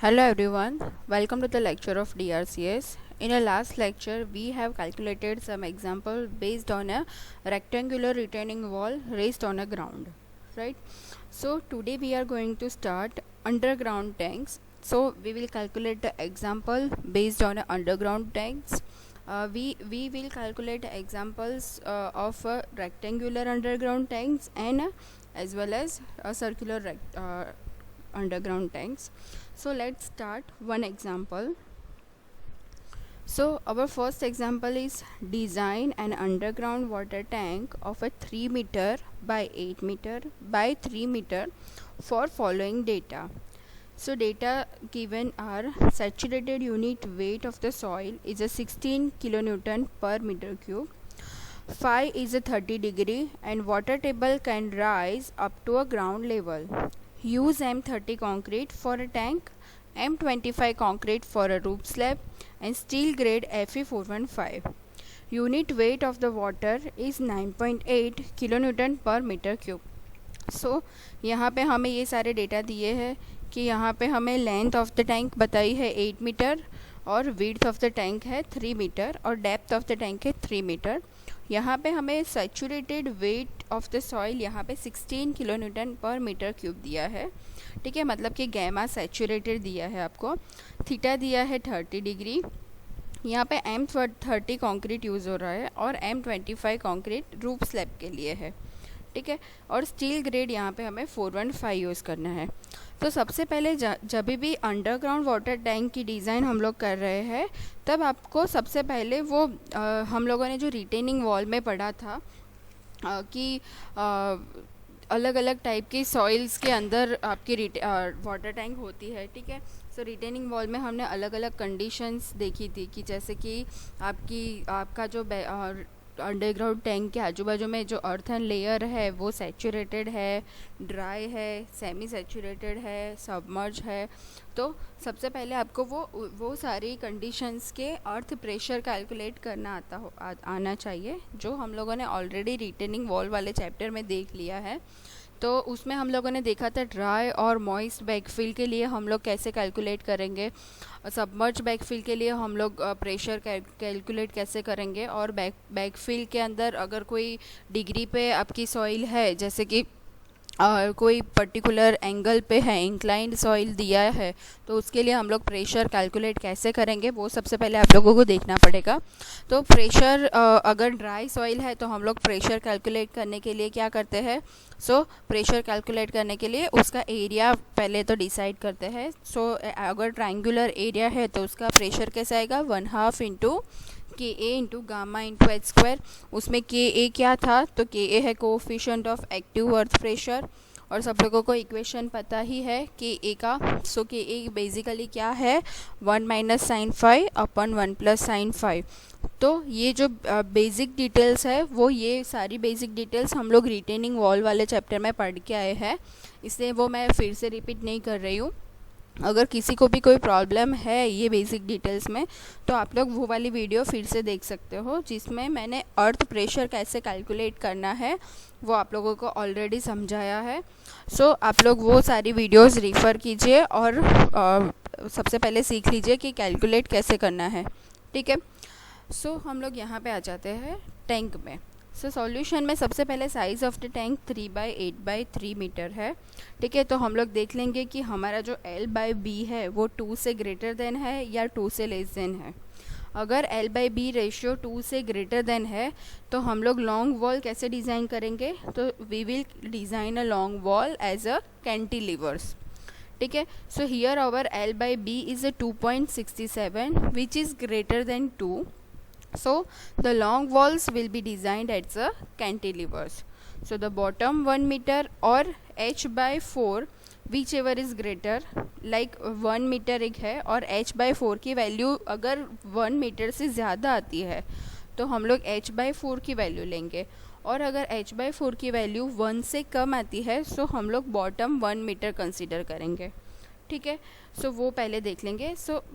Hello everyone, welcome to the lecture of DRCS. In our last lecture, we have calculated some example based on a rectangular retaining wall raised on a ground, right? So today we are going to start underground tanks. So we will calculate the example based on a underground tanks. We will calculate examples of rectangular underground tanks and as well as circular underground tanks. So let's start one example. So our first example is design an underground water tank of a 3 meter by 8 meter by 3 meter for following data. So data given are saturated unit weight of the soil is a 16 kilonewton per meter cube. Phi is a 30 degree and water table can rise up to a ground level. Use M30 concrete for a tank, M25 concrete for a roof slab and steel grade Fe415. Unit weight of the water is 9.8 kilonewton per meter cube. सो यहाँ पे हमें ये सारे data दिए हैं कि यहाँ पे हमें लेंथ ऑफ द टैंक बताई है 8 मीटर और विड्थ ऑफ द टैंक है 3 मीटर और डेप्थ ऑफ द टैंक है 3 मीटर. यहाँ पे हमें saturated weight of the soil यहाँ पे 16 किलोन्यूटन पर मीटर क्यूब दिया है. ठीक है, मतलब कि गैमा सैचुरेटेड दिया है आपको. थीटा दिया है 30 डिग्री. यहाँ पे M30 कंक्रीट यूज़ हो रहा है और M25 कंक्रीट रूफ स्लैब के लिए है. ठीक है, और स्टील ग्रेड यहाँ पे हमें 415 यूज़ करना है. तो सबसे पहले जब भी अंडरग्राउंड वाटर टैंक की डिज़ाइन हम लोग कर रहे हैं तब आपको सबसे पहले वो हम लोगों ने जो रिटेनिंग वॉल में पढ़ा था कि अलग अलग टाइप की सॉइल्स के अंदर आपकी वाटर टैंक होती है. ठीक है, सो रिटेनिंग वॉल में हमने अलग अलग कंडीशंस देखी थी कि जैसे कि आपका जो अंडरग्राउंड टैंक के आजू बाजू में जो अर्थन लेयर है वो सैचुरेटेड है, ड्राई है, सेमी सैचुरेटेड है, सबमर्ज है. तो सबसे पहले आपको वो सारी कंडीशंस के अर्थ प्रेशर कैलकुलेट करना आना चाहिए, जो हम लोगों ने ऑलरेडी रिटेनिंग वॉल वाले चैप्टर में देख लिया है. तो उसमें हम लोगों ने देखा था ड्राई और मॉइस्ट बैकफिल के लिए हम लोग कैसे कैलकुलेट करेंगे, सबमर्ज बैकफिल के लिए हम लोग प्रेशर कैलकुलेट कैसे करेंगे, और बैकफिल के अंदर अगर कोई डिग्री पे आपकी सॉइल है, जैसे कि कोई पर्टिकुलर एंगल पे है, इंक्लाइंड सॉइल दिया है, तो उसके लिए हम लोग प्रेशर कैलकुलेट कैसे करेंगे वो सबसे पहले आप लोगों को देखना पड़ेगा. तो प्रेशर अगर ड्राई सॉइल है तो हम लोग प्रेशर कैलकुलेट करने के लिए क्या करते हैं, प्रेशर कैलकुलेट करने के लिए उसका एरिया पहले तो डिसाइड करते हैं. अगर ट्रायंगुलर एरिया है तो उसका प्रेशर कैसे आएगा, 1/2 into K A into gamma into H square. उसमें के ए क्या था, तो के ए है coefficient of active earth pressure, और सब लोगों को इक्वेशन पता ही है के ए का. सो के ए बेसिकली क्या है, 1 माइनस साइन फाइव अपन 1 प्लस साइन फाइव. तो ये जो बेसिक डिटेल्स है वो ये सारी बेसिक डिटेल्स हम लोग रिटेनिंग वॉल वाले चैप्टर में पढ़ के आए हैं, इसलिए वो मैं फिर से रिपीट नहीं कर रही हूँ. अगर किसी को भी कोई प्रॉब्लम है ये बेसिक डिटेल्स में तो आप लोग वो वाली वीडियो फिर से देख सकते हो, जिसमें मैंने अर्थ प्रेशर कैसे कैलकुलेट करना है वो आप लोगों को ऑलरेडी समझाया है. आप लोग वो सारी वीडियोस रिफ़र कीजिए और सबसे पहले सीख लीजिए कि कैलकुलेट कैसे करना है. ठीक है, हम लोग यहाँ पे आ जाते हैं टैंक में. सॉल्यूशन में सबसे पहले size of the tank 3/8/3 metre है. ठीक है, तो हम लोग देख लेंगे कि हमारा जो L/B है वो 2 से ग्रेटर देन है या 2 से लेस देन है. अगर L/B रेशियो 2 से ग्रेटर देन है तो हम लोग लॉन्ग वॉल कैसे डिज़ाइन करेंगे, तो we will design a long wall as a cantilevers. ठीक है, so here our L/B is a 2.67 which is greater than 2. So the long walls will be designed as a cantilevers. So the bottom 1 meter or h/4 whichever is greater, like 1 metre एक है और h/4 की value अगर 1 metre से ज़्यादा आती है तो हम लोग h/4 की वैल्यू लेंगे, और अगर h/4 की वैल्यू 1 से कम आती है तो हम लोग बॉटम 1 मीटर कंसिडर करेंगे. ठीक है, वो पहले देख लेंगे.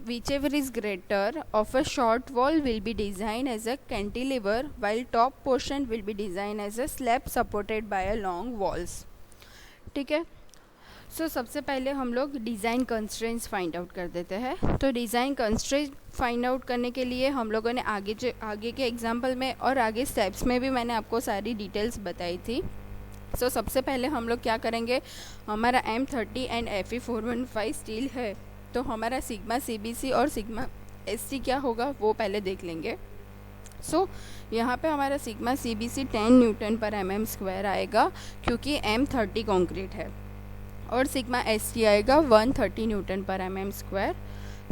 whichever is greater of a short wall will be designed as a cantilever while top portion will be designed as a slab supported by a long walls. ठीक है, सो सबसे पहले हम लोग डिज़ाइन कंस्ट्रेंट्स फाइंड आउट कर देते हैं। तो डिज़ाइन कंस्ट्रेंट फाइंड आउट करने के लिए हम लोगों ने आगे के एग्जाम्पल में और आगे स्टेप्स में भी मैंने आपको सारी डिटेल्स बताई थी। सो सबसे पहले हम लोग क्या करेंगे, हमारा M30 एंड Fe415 स्टील है, तो हमारा सिग्मा CBC और सिग्मा ST क्या होगा वो पहले देख लेंगे। सो यहाँ पे हमारा सिग्मा CBC 10 न्यूटन पर mm² आएगा क्योंकि M30 कॉन्क्रीट है, और सिग्मा ST आएगा 130 न्यूटन पर mm²।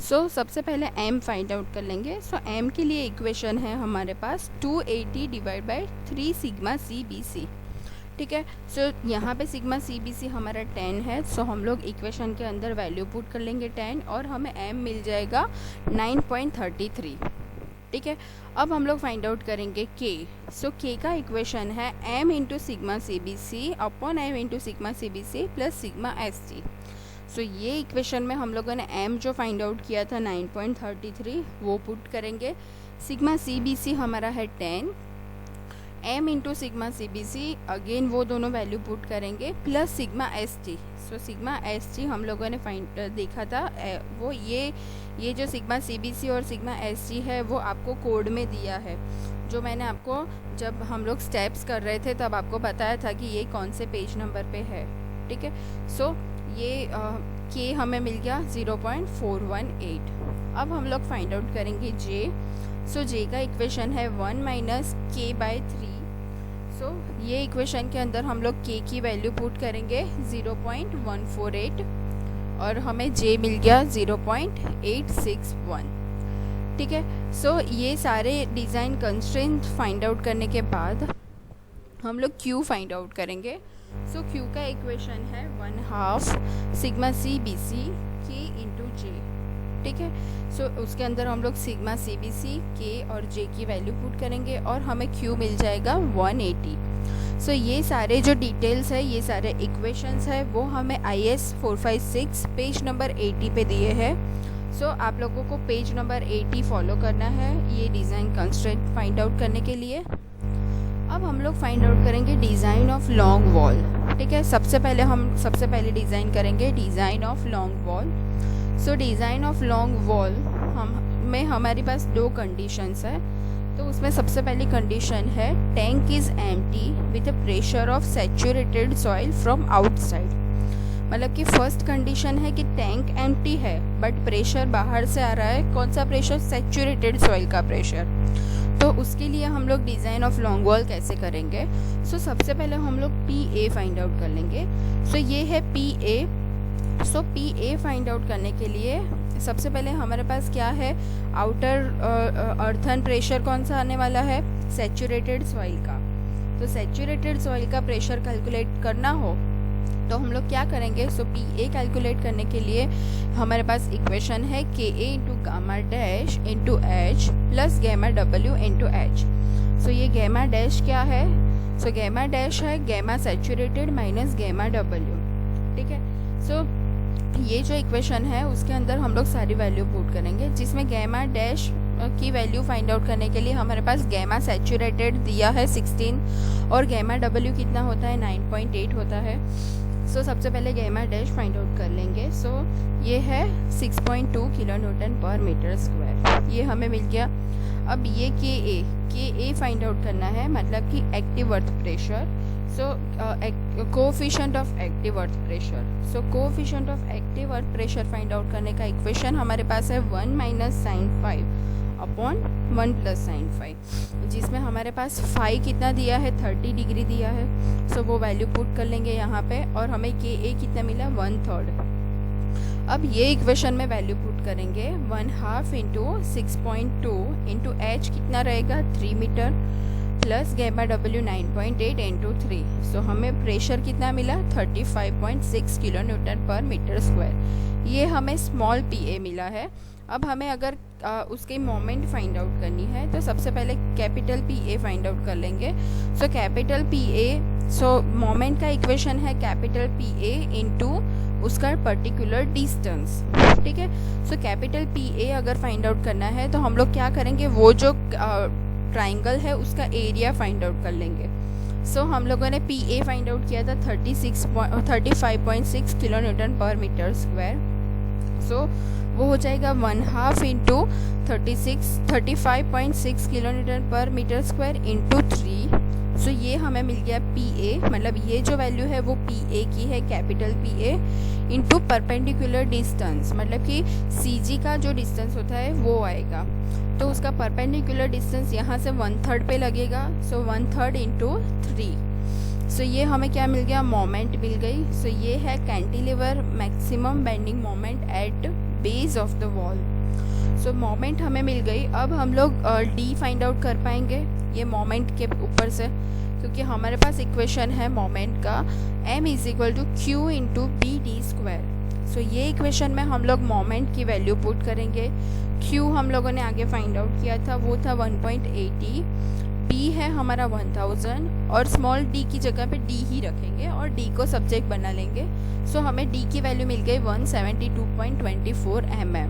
सो सबसे पहले m फाइंड आउट कर लेंगे। सो m के लिए इक्वेशन है हमारे पास 280 डिवाइड बाई 3 सिग्मा CBC, ठीक है। सो यहाँ पे सिग्मा CBC हमारा 10 है, सो हम लोग इक्वेशन के अंदर वैल्यू पुट कर लेंगे 10 और हमें m मिल जाएगा 9.33, ठीक है। अब हम लोग फाइंड आउट करेंगे k। सो k का इक्वेशन है m into sigma CBC upon m into sigma CBC plus sigma ST। सो ये इक्वेशन में हम लोगों ने m जो फाइंड आउट किया था 9.33 वो पुट करेंगे। सिग्मा CBC हमारा है 10, m into sigma CBC again वो दोनों वैल्यू पुट करेंगे plus sigma ST। So sigma ST हम लोगों ने देखा था वो ये जो सिग्मा CBC और सिग्मा ST है वो आपको कोड में दिया है, जो मैंने आपको जब हम लोग स्टेप्स कर रहे थे तब आपको बताया था कि ये कौन से पेज नंबर पे है, ठीक है। सो ये k हमें मिल गया 0.418। अब हम लोग फाइंड आउट करेंगे j। सो j का इक्वेशन है 1 माइनस k/3। सो ये इक्वेशन के अंदर हम लोग k की वैल्यू पुट करेंगे 0.148 और हमें j मिल गया 0.861, ठीक है। सो ये सारे डिज़ाइन कंस्ट्रेंट फाइंड आउट करने के बाद हम लोग q फाइंड आउट करेंगे। सो q का इक्वेशन है 1/2 sigma CBC k into j, ठीक है। सो उसके अंदर हम लोग सिग्मा CBC k और j की वैल्यू पुट करेंगे और हमें q मिल जाएगा 180। सो ये सारे जो डिटेल्स है, ये सारे इक्वेशंस है वो हमें IS 456 पेज नंबर 80 पे दिए हैं। सो आप लोगों को पेज नंबर 80 फॉलो करना है ये डिज़ाइन कंस्ट्रेंट फाइंड आउट करने के लिए। अब हम लोग फाइंड आउट करेंगे डिज़ाइन ऑफ लॉन्ग वॉल, ठीक है। सबसे पहले डिज़ाइन करेंगे design of long wall. So design of long wall में हमारे पास दो कंडीशंस है। तो उसमें सबसे पहली कंडीशन है tank is empty with a pressure of saturated soil from outside. मतलब कि फर्स्ट कंडीशन है कि टैंक एम्प्टी है बट प्रेशर बाहर से आ रहा है। कौन सा प्रेशर? सैचुरेटेड सॉइल का प्रेशर। तो उसके लिए हम लोग डिज़ाइन ऑफ लॉन्ग वॉल कैसे करेंगे? सो सबसे पहले हम लोग PA फाइंड आउट कर लेंगे। सो ये है PA। सो PA फाइंड आउट करने के लिए सबसे पहले हमारे पास क्या है, आउटर अर्थन प्रेशर कौन सा आने वाला है? सैचुरेटेड सॉइल का। तो सैचुरेटेड सॉइल का प्रेशर कैलकुलेट करना हो तो हम लोग क्या करेंगे? सो PA कैलकुलेट करने के लिए हमारे पास इक्वेशन है KA into gamma dash into H plus gamma W into H। So ये गैमा डैश क्या है? सो गैमा डैश है gamma saturated minus gamma W, ठीक है। सो ये जो इक्वेशन है उसके अंदर हम लोग सारी वैल्यू पुट करेंगे, जिसमें गैमा डैश की वैल्यू फाइंड आउट करने के लिए हमारे पास गैमा सैचुरेटेड दिया है 16 और गैमा W कितना होता है? 9.8 होता है। सो सबसे पहले गैमा डैश फाइंड आउट कर लेंगे। सो ये है 6.2 किलो न्यूटन पर मीटर स्क्वायर, ये हमें मिल गया। अब ये KA फाइंड आउट करना है, मतलब कि active earth pressure. So coefficient of active earth pressure. So coefficient of active earth pressure find out करने का इक्वेशन हमारे पास है 1 minus sine 5 upon 1 plus sine 5, जिसमें हमारे पास फाई कितना दिया है? 30 डिग्री दिया है। सो वो वैल्यू पुट कर लेंगे यहाँ पे और हमें KA कितना मिला? 1/3। अब ये इक्वेशन में वैल्यू पुट करेंगे 1/2 इंटू 6.2 इंटू H कितना रहेगा? 3 metre plus gamma W 9.8 into 3। So हमें प्रेशर कितना मिला? 35.6 किलो न्यूटन पर मीटर स्क्वायर। ये हमें स्मॉल PA मिला है। अब हमें अगर उसके मोमेंट फाइंड आउट करनी है तो सबसे पहले कैपिटल PA फाइंड आउट कर लेंगे। सो कैपिटल PA, सो मोमेंट का इक्वेशन है कैपिटल PA इंटू उसका पर्टिकुलर डिस्टेंस, ठीक है। सो कैपिटल PA अगर फाइंड आउट करना है तो हम लोग क्या करेंगे? वो जो ट्राइंगल है उसका एरिया फाइंड आउट कर लेंगे। सो हम लोगों ने पी ए फाइंड आउट किया था 35.6 किलो न्यूटन पर मीटर स्क्वायर। सो वो हो जाएगा 1/2 इंटू 35.6 किलो न्यूटन पर मीटर स्क्वायर इंटू 3। सो ये हमें मिल गया पी ए, मतलब ये जो वैल्यू है वो पी ए की है, capital P A, into perpendicular distance, मतलब कि सी जी का जो डिस्टेंस होता है वो आएगा। तो उसका परपेंडिकुलर डिस्टेंस यहाँ से 1/3 पे लगेगा। सो 1/3 इंटू 3। सो ये हमें क्या मिल गया, मोमेंट मिल गई। सो ये है cantilever maximum bending moment at base of the wall. So moment हमें मिल गई। अब हम लोग डी फाइंड आउट कर पाएंगे ये मोमेंट के ऊपर से, क्योंकि हमारे पास इक्वेशन है मोमेंट का m = q into B D square. So ये इक्वेशन में हम लोग मोमेंट की वैल्यू पुट करेंगे। q हम लोगों ने आगे फाइंड आउट किया था, वो था 1.80, b है हमारा 1000 और स्मॉल d की जगह पे d ही रखेंगे और d को सब्जेक्ट बना लेंगे। सो हमें d की वैल्यू मिल गई 172.24 mm।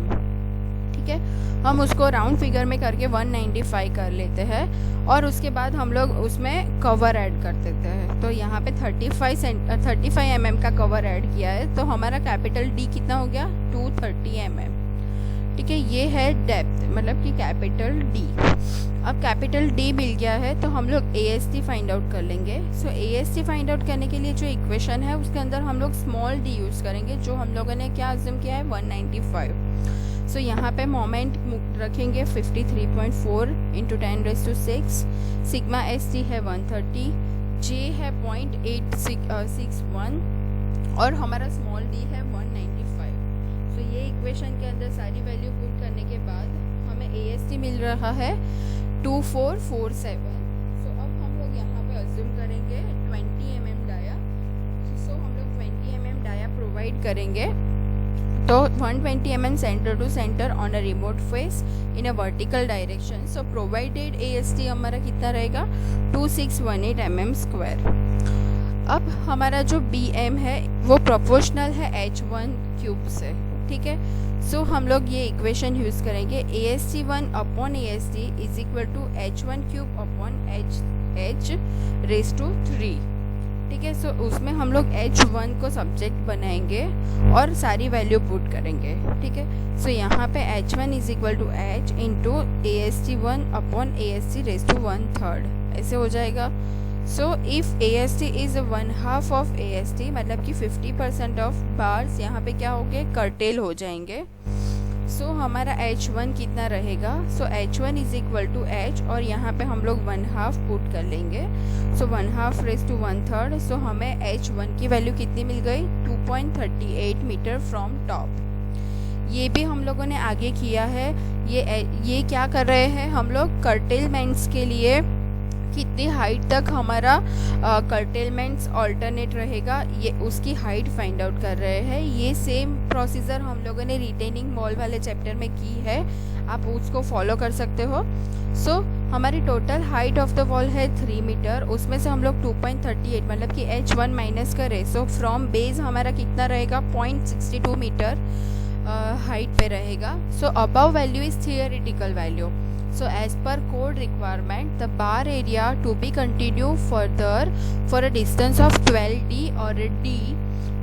ठीक है, हम उसको राउंड फिगर में करके 195 कर लेते हैं और उसके बाद हम लोग उसमें कवर ऐड कर देते हैं। तो यहाँ पे 35 mm का कवर ऐड किया है, तो हमारा कैपिटल D कितना हो गया, 230 mm। ठीक है, ये है डेप्थ, मतलब कि कैपिटल D। अब कैपिटल D मिल गया है तो हम लोग AST फाइंड आउट कर लेंगे। सो AST फाइंड आउट करने के लिए जो इक्वेशन है उसके अंदर हम लोग स्मॉल d यूज़ करेंगे, जो हम लोगों ने क्या अज्यूम किया है, 195। सो यहाँ पे मोमेंट रखेंगे 53.4 इंटू 10⁶, सिग्मा ST है 130, J है 0.861 और हमारा स्मॉल d है 195। सो ये इक्वेशन के अंदर सारी वैल्यू पुट करने के बाद हमें AST मिल रहा है 2447। सो अब हम लोग यहाँ पे अज्यूम करेंगे 20 mm डाया। सो हम लोग 20 mm डाया प्रोवाइड करेंगे, तो 120 mm centre to centre on a remote face in a vertical direction. So provided AST हमारा कितना रहेगा, 2618 mm स्क्वायर। अब हमारा जो BM है वो प्रोपोर्शनल है H1 क्यूब से। ठीक है, सो हम लोग ये इक्वेशन यूज़ करेंगे, AST1/AST = H1 cube upon H⁻3। ठीक है, सो उसमें हम लोग H1 को सब्जेक्ट बनाएंगे और सारी वैल्यू पुट करेंगे। ठीक है, सो यहाँ पे H1 = H इंटू AST1/AST⁻1/3 ऐसे हो जाएगा। So if AST is 1/2 of AST, मतलब कि 50% ऑफ बार्स यहाँ पे क्या हो गए, कर्टेल हो जाएंगे। सो हमारा H1 कितना रहेगा, सो H1 = H और यहाँ पे हम लोग 1/2 पुट कर लेंगे। सो 1/2⁻1/3। सो हमें H1 की वैल्यू कितनी मिल गई, 2.38 मीटर फ्रॉम टॉप। ये भी हम लोगों ने आगे किया है। ये क्या कर रहे हैं हम लोग, कर्टेलमेंट्स के लिए कितनी हाइट तक हमारा कर्टेलमेंट्स ऑल्टरनेट रहेगा, ये उसकी हाइट फाइंड आउट कर रहे हैं। ये सेम प्रोसीजर हम लोगों ने रिटेनिंग वॉल वाले चैप्टर में की है, आप उसको फॉलो कर सकते हो। सो हमारी total height of the wall है 3 मीटर, उसमें से हम लोग 2.38 मतलब कि H1 माइनस करें। सो फ्रॉम बेस हमारा कितना रहेगा, 0.62 मीटर हाइट पे रहेगा। So above value is theoretical value. So as per code requirement, the bar area to be continue further for a distance of 12d और d,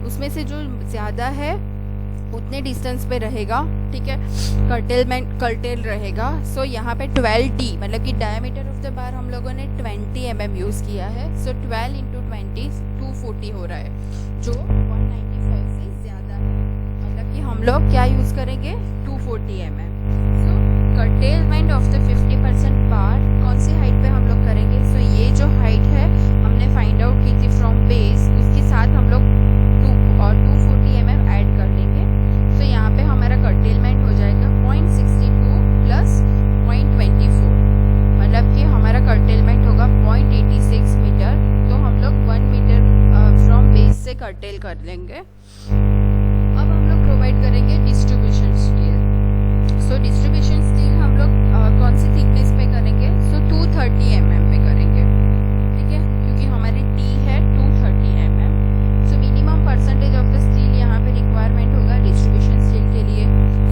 उसमें से जो ज़्यादा है उतने डिस्टेंस पे रहेगा। ठीक है, कर्टेल रहेगा। सो यहाँ पे 12d मतलब कि डायमीटर ऑफ द बार हम लोगों ने 20 mm यूज़ किया है। सो 12 इंटू 20 240 हो रहा है, जो 195 से ज़्यादा है, मतलब कि हम लोग क्या यूज़ करेंगे, 240 mm। कर्टेलमेंट ऑफ द 50% बार कौन सी हाइट पे हम लोग करेंगे, सो ये जो हाइट है हमने फाइंड आउट की थी फ्रॉम बेस, उसके साथ हम लोग 240 mm ऐड कर लेंगे। सो यहाँ पे हमारा कर्टेलमेंट हो जाएगा 0.62 प्लस 0.24, मतलब कि हमारा कर्टेलमेंट होगा 0.86 मीटर। तो हम लोग 1 मीटर फ्रॉम बेस से कर्टेल कर लेंगे। अब हम लोग प्रोवाइड करेंगे distribution steel. So distribution steel हम लोग कौन सी थिकनेस पे करेंगे, सो 230 mm पे करेंगे। ठीक है, क्योंकि हमारी T है 230 mm। So minimum percentage of the steel यहाँ पे रिक्वायरमेंट होगा डिस्ट्रीब्यूशन स्टील के लिए।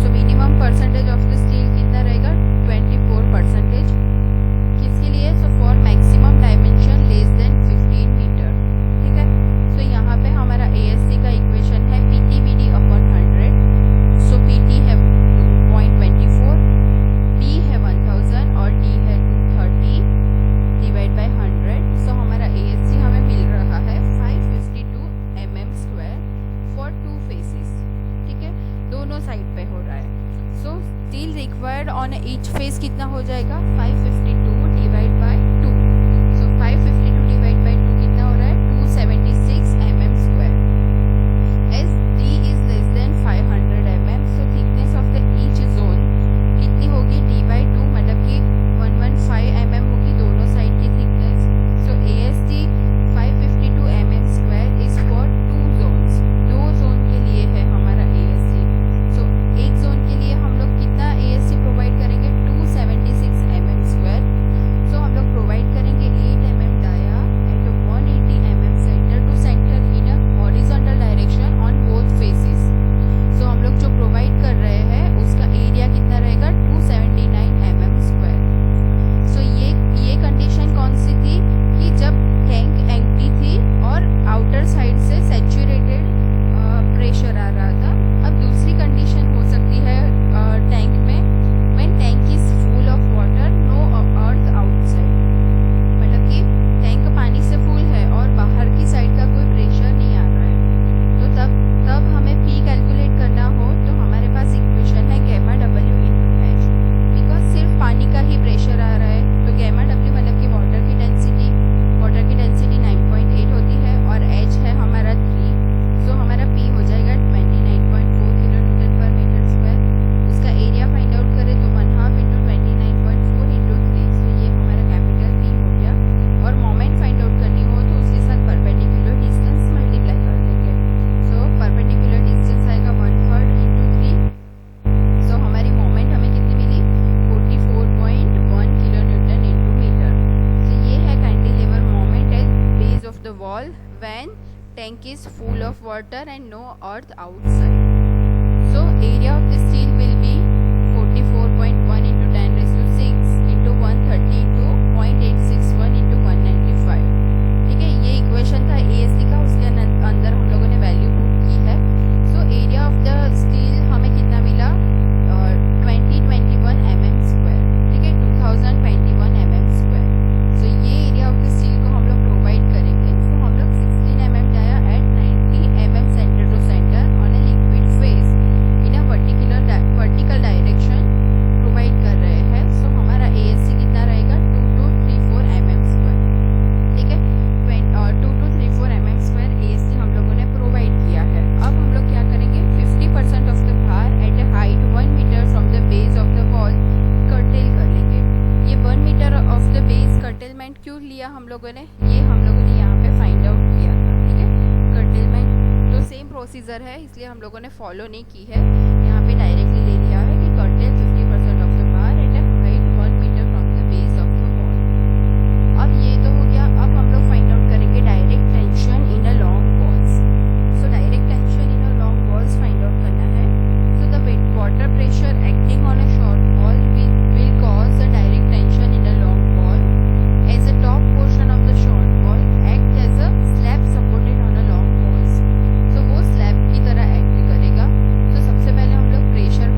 So minimum percentage of the steel कितना रहेगा, 24%। किसके लिए, so for maximum dimension less than 50 side पे हो रहा है। So steel required on each face कितना हो जाएगा 552 divide by 2। So 552 divide by 2 कितना हो रहा है 276 mm square. As D is less than 500 mm, so thickness of the each zone कितनी होगी D बाई 2, मतलब कि 115 mm होगी दोनों साइड की thickness. So AST 552 mm square is for 2 zones, 2 zone के लिए है हमारा ASC। सो एक जोन के लिए हम लोग कितना ASC प्रोवाइड करेंगे 276 mm स्क्वायर। सो हम लोग प्रोवाइड करेंगे 8 mm dia at 180 mm centre to centre in a horizontal direction on both faces. So हम लोग जो प्रोवाइड कर रहे हैं उसका एरिया कितना रहेगा 279 mm स्क्वायर। सो ये कंडीशन कौन सी थी कि जब टैंक एम्प्टी थी और आउटर साइड से सैचुरेटेड प्रेशर आ रहा था। अब दूसरी कंडीशन हो सकती है टैंक में when tank is full of water no earth outside, मतलब कि टैंक पानी से फुल है और बाहर की साइड का कोई प्रेशर नहीं आ रहा है। तो तब हमें P कैलकुलेट करना हो तो हमारे पास इक्वेशन है gamma W into H, because सिर्फ पानी का ही प्रेशर आ रहा है। तो गैमा W मतलब कि वाटर की डेंसिटी 9.8 होती है और H है हमारा 3। सो हमारा P हो जाएगा 29.4 किलोन्यूटन पर मीटर स्क्वायर। उसका एरिया फाइंड आउट करें तो 1/2 इंटू 29.4 इंटू 3। सो ये हमारा कैपिटल P हो गया। और मोमेंट फाइंड आउट करनी हो तो उसके साथ परपेंडिकुलर डिस्टेंस मल्टीप्लाई कर देंगे। सो परपेंडिकुलर डिस्टेंस आएगा 1/3 इंटू 3। सो हमारी मोमेंट हमें कितनी मिली 44.1 किलोन्यूटन इंटू मीटर। सो ये है cantilever moment at base of the wall when tank is full of water and no earth outside. So area of the steel will be 44.1 into 10 raised to 6 into 130 into 0.861 into 195। ठीक है, ये equation था ASC का, उसके अंदर हम लोगों ने वैल्यू पुट की है। So area of the steel हमें कितना मिला 2021 mm स्क्वायर। ठीक है, 2021 mm स्क्वायर। सो ये एरिया ऑफ द स्टील को हम लोग प्रोवाइड करेंगे। सो हम लोग 16 mm dia at 90 mm centre to centre on a liquid face in a vertical direction provide कर रहे हैं। सो हमारा ASC कितना रहेगा 2234 mm स्क्वायर। ठीक है, 2234 mm स्क्वायर ASC हम लोगों ने प्रोवाइड किया है। अब हम लोग क्या करेंगे 50% of the bar at a height 1 metre from the base of the wall curtail कर लेंगे। ये 1 metre of the base curtailment क्यों लिया हम लोगों ने, ये हम लोगों ने यहाँ पे फाइंड आउट किया था। ठीक है, कर्टेलमेंट तो सेम प्रोसीजर है इसलिए हम लोगों ने फॉलो नहीं की है, यहाँ पे डायरेक्टली ले लिया है कि curtail 50% of the bar at a height 1 metre from the base of the wall. अब ये तो हो गया। अब हम लोग फाइंड आउट करेंगे direct tension in along walls. So direct tension in along walls find out करना है। So the water pressure acting on a short wall will cause a direct tension in a long wall as the top portion of the short wall act as a slab supported on a long walls। so वो slab की तरह act करेगा। तो सबसे पहले हम लोग pressure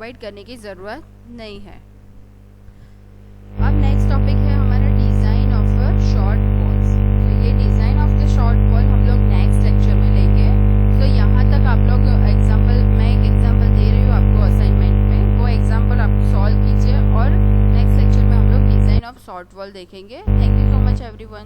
provide करने की ज़रूरत नहीं है। अब नेक्स्ट टॉपिक है हमारा design of a short walls. तो ये design of the short wall हम लोग नेक्स्ट लेक्चर में लेंगे। तो यहाँ तक आप लोग मैं एक एग्जाम्पल दे रही हूँ आपको असाइनमेंट में, वो एग्जाम्पल आप सॉल्व कीजिए और नेक्स्ट लेक्चर में हम लोग डिज़ाइन ऑफ शॉर्ट वॉल देखेंगे। Thank you so much everyone.